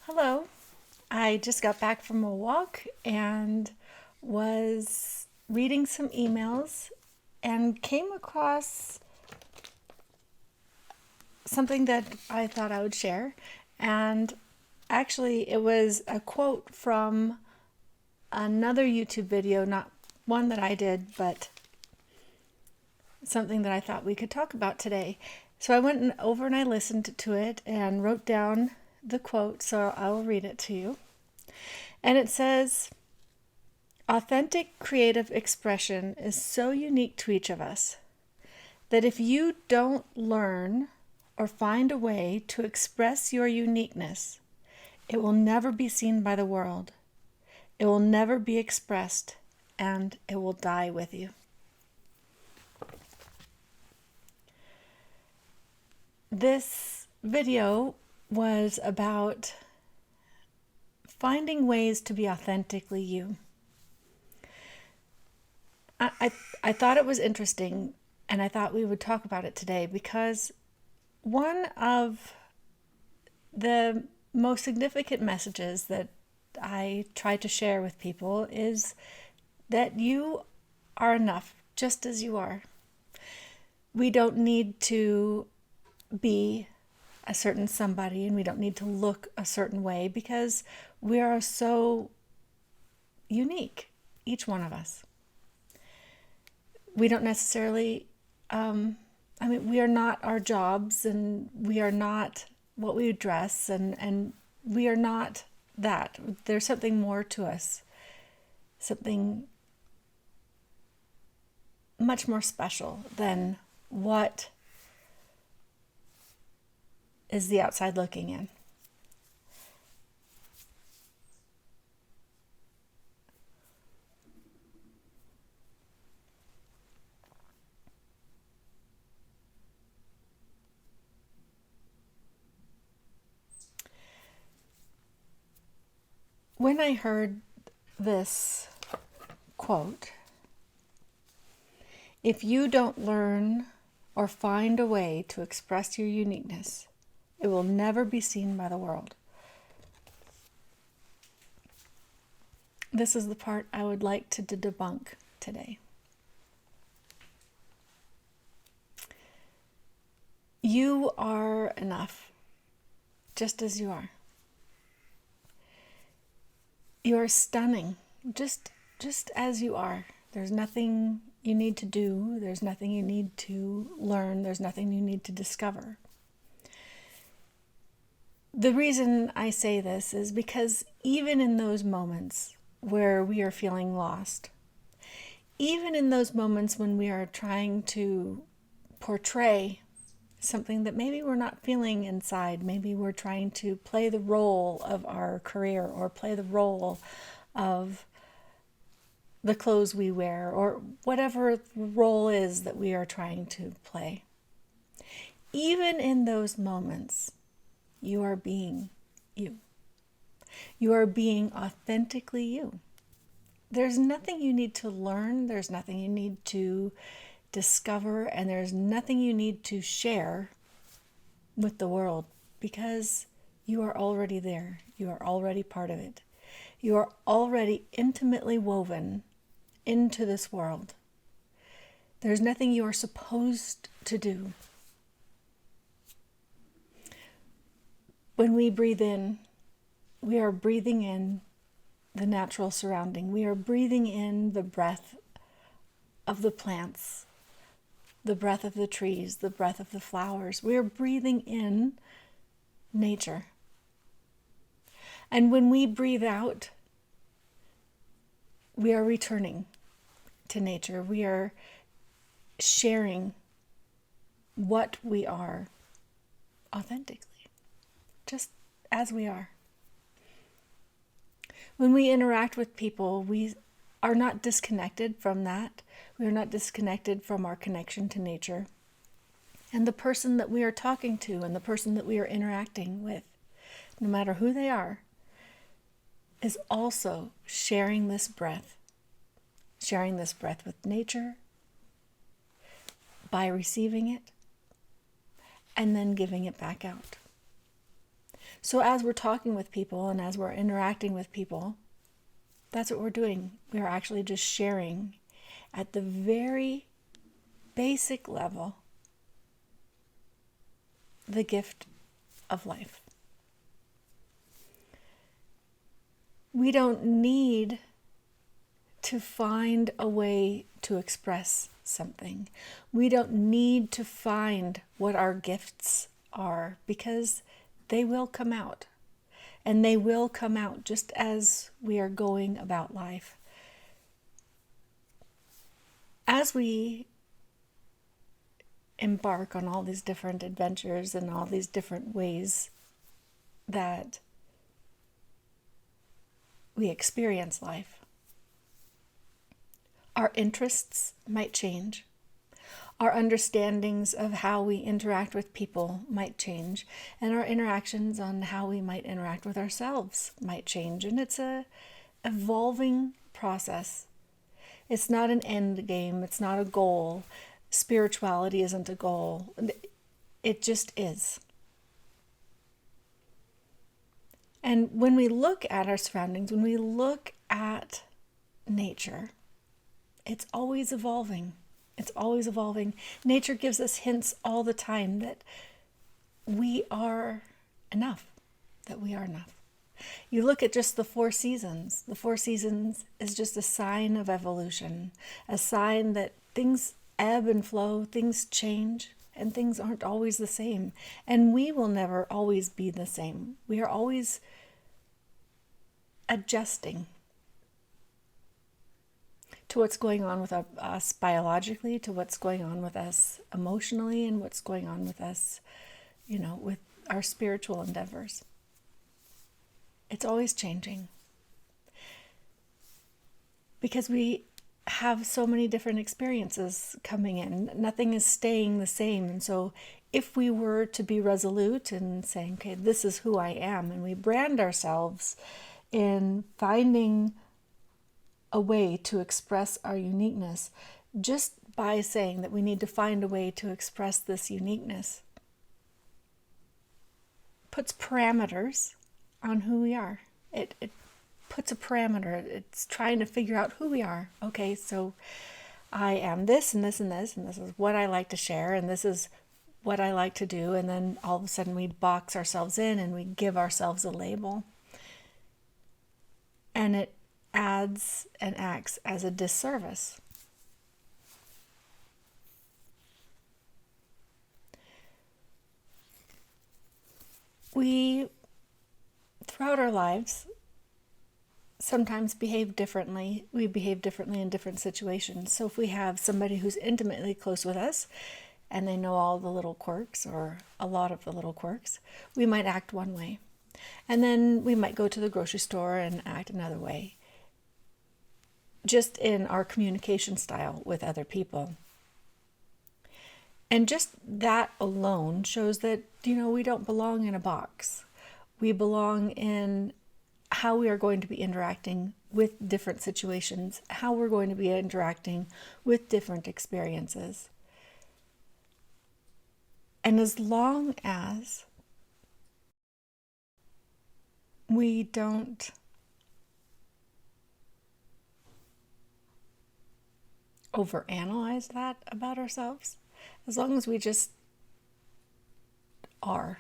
Hello. I just got back from a walk and was reading some emails and came across something that I thought I would share. And actually, it was a quote from another YouTube video, not one that I did, but something that I thought we could talk about today. So I went over and I listened to it and wrote down the quote, so I will read it to you. And it says, "Authentic creative expression is so unique to each of us that if you don't learn or find a way to express your uniqueness, it will never be seen by the world. It will never be expressed, and it will die with you." This video was about finding ways to be authentically you. I thought it was interesting, and I thought we would talk about it today because one of the most significant messages that I try to share with people is that you are enough just as you are. We don't need to be a certain somebody, and we don't need to look a certain way because we are so unique, each one of us. We don't necessarily, we are not our jobs, and we are not what we dress, and we are not that. There's something more to us, something much more special than what is the outside looking in. When I heard this quote, "If you don't learn or find a way to express your uniqueness, it will never be seen by the world." This is the part I would like to debunk today. You are enough, just as you are. You are stunning, just as you are. There's nothing you need to do. There's nothing you need to learn. There's nothing you need to discover. The reason I say this is because even in those moments where we are feeling lost, even in those moments when we are trying to portray something that maybe we're not feeling inside, maybe we're trying to play the role of our career or play the role of the clothes we wear or whatever the role is that we are trying to play. Even in those moments, you are being you. You are being authentically you. There's nothing you need to learn. There's nothing you need to discover, and there's nothing you need to share with the world because you are already there. You are already part of it. You are already intimately woven into this world. There's nothing you are supposed to do. When we breathe in, we are breathing in the natural surrounding. We are breathing in the breath of the plants, the breath of the trees, the breath of the flowers. We are breathing in nature. And when we breathe out, we are returning to nature. We are sharing what we are authentically, just as we are. When we interact with people, we are not disconnected from that. We are not disconnected from our connection to nature. And the person that we are talking to and the person that we are interacting with, no matter who they are, is also sharing this breath with nature by receiving it and then giving it back out. So as we're talking with people and as we're interacting with people, that's what we're doing. We are actually just sharing at the very basic level the gift of life. We don't need to find a way to express something. We don't need to find what our gifts are, because they will come out. And they will come out just as we are going about life. As we embark on all these different adventures and all these different ways that we experience life, our interests might change. Our understandings of how we interact with people might change, and our interactions on how we might interact with ourselves might change. And it's a evolving process. It's not an end game. It's not a goal. Spirituality isn't a goal. It just is. And when we look at our surroundings, when we look at nature, it's always evolving. It's always evolving. Nature gives us hints all the time that we are enough, that we are enough. You look at just the 4 seasons. The 4 seasons is just a sign of evolution, a sign that things ebb and flow, things change, and things aren't always the same. And we will never always be the same. We are always adjusting to what's going on with us biologically, to what's going on with us emotionally, and what's going on with us, with our spiritual endeavors. It's always changing. Because we have so many different experiences coming in. Nothing is staying the same. And so if we were to be resolute in saying, okay, this is who I am, and we brand ourselves in finding a way to express our uniqueness, just by saying that we need to find a way to express this uniqueness, puts parameters on who we are. It puts a parameter. It's trying to figure out who we are. Okay, so I am this and this and this, and this is what I like to share, and this is what I like to do. And then all of a sudden we box ourselves in and we give ourselves a label. And it adds and acts as a disservice. We, throughout our lives, sometimes behave differently. We behave differently in different situations. So if we have somebody who's intimately close with us and they know all the little quirks or a lot of the little quirks, we might act one way. And then we might go to the grocery store and act another way, just in our communication style with other people. And just that alone shows that, we don't belong in a box. We belong in how we are going to be interacting with different situations, how we're going to be interacting with different experiences. And as long as we don't overanalyze that about ourselves, as long as we just are,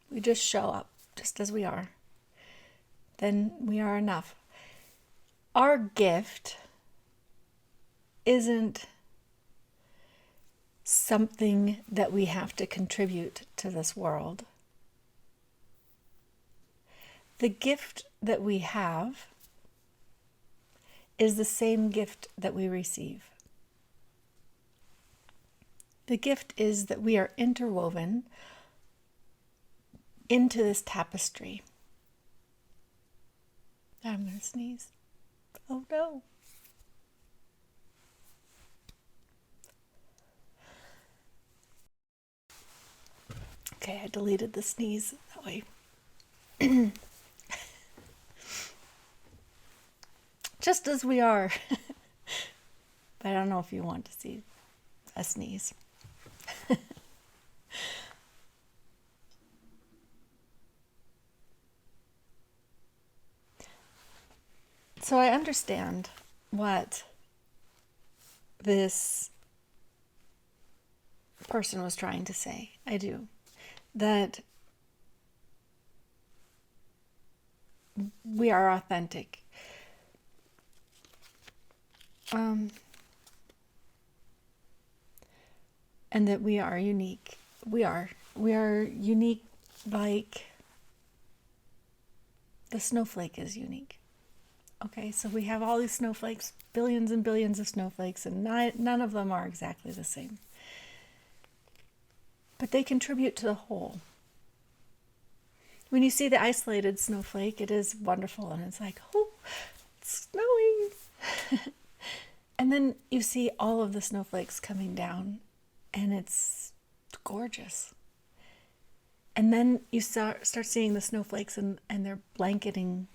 we just show up just as we are, then we are enough. Our gift isn't something that we have to contribute to this world. The gift that we have is the same gift that we receive. The gift is that we are interwoven into this tapestry. I'm going to sneeze. Oh no. Okay, I deleted the sneeze that way. Just as we are. But I don't know if you want to see a sneeze. So I understand what this person was trying to say. I do. That we are authentic. And that we are unique. We are unique, like the snowflake is unique. Okay, so we have all these snowflakes, billions and billions of snowflakes, and none of them are exactly the same. But they contribute to the whole. When you see the isolated snowflake, it is wonderful, and it's like, oh, it's snowing. And then you see all of the snowflakes coming down, and it's gorgeous. And then you start seeing the snowflakes, and they're blanketing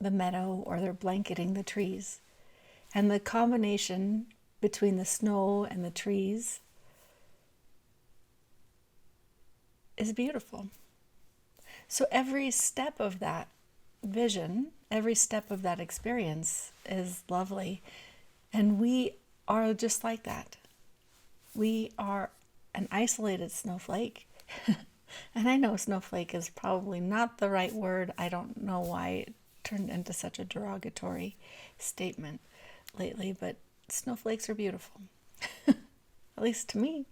the meadow, or they're blanketing the trees. And the combination between the snow and the trees is beautiful. So every step of that vision, every step of that experience is lovely. And we are just like that. We are an isolated snowflake. And I know snowflake is probably not the right word. I don't know why it turned into such a derogatory statement lately, but snowflakes are beautiful, at least to me.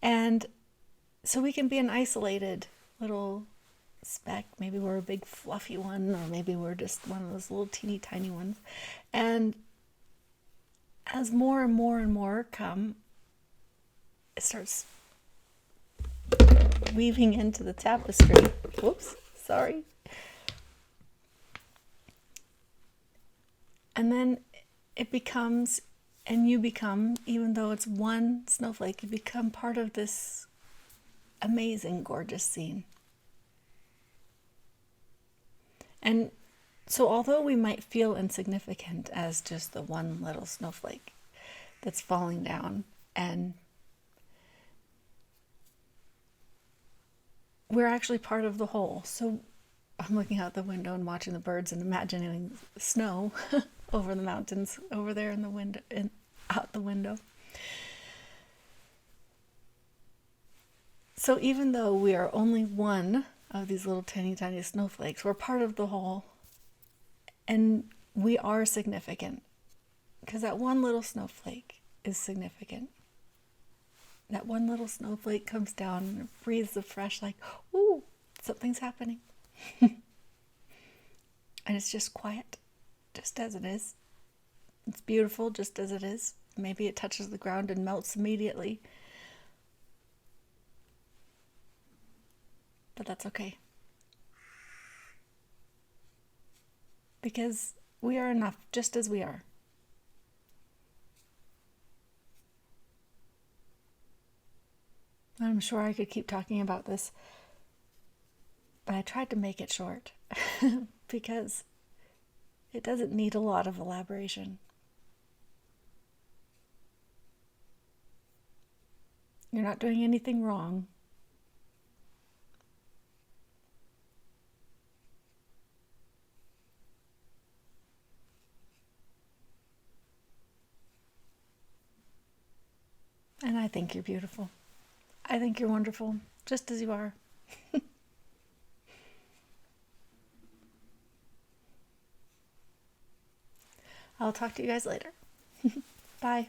And so we can be an isolated little speck. Maybe we're a big fluffy one, or maybe we're just one of those little teeny tiny ones. And as more and more and more come, it starts weaving into the tapestry. Whoops, sorry. And then it becomes, and you become, even though it's one snowflake, you become part of this amazing, gorgeous scene. And so although we might feel insignificant as just the one little snowflake that's falling down, and we're actually part of the whole. So I'm looking out the window and watching the birds and imagining snow over the mountains, over there in the window, and out the window. So even though we are only one of these little tiny, tiny snowflakes, we're part of the whole. And we are significant, because that one little snowflake is significant. That one little snowflake comes down and breathes the fresh, like, ooh, something's happening. And it's just quiet, just as it is. It's beautiful, just as it is. Maybe it touches the ground and melts immediately. But that's okay. Because we are enough, just as we are. I'm sure I could keep talking about this, but I tried to make it short because it doesn't need a lot of elaboration. You're not doing anything wrong. And I think you're beautiful. I think you're wonderful, just as you are. I'll talk to you guys later. Bye.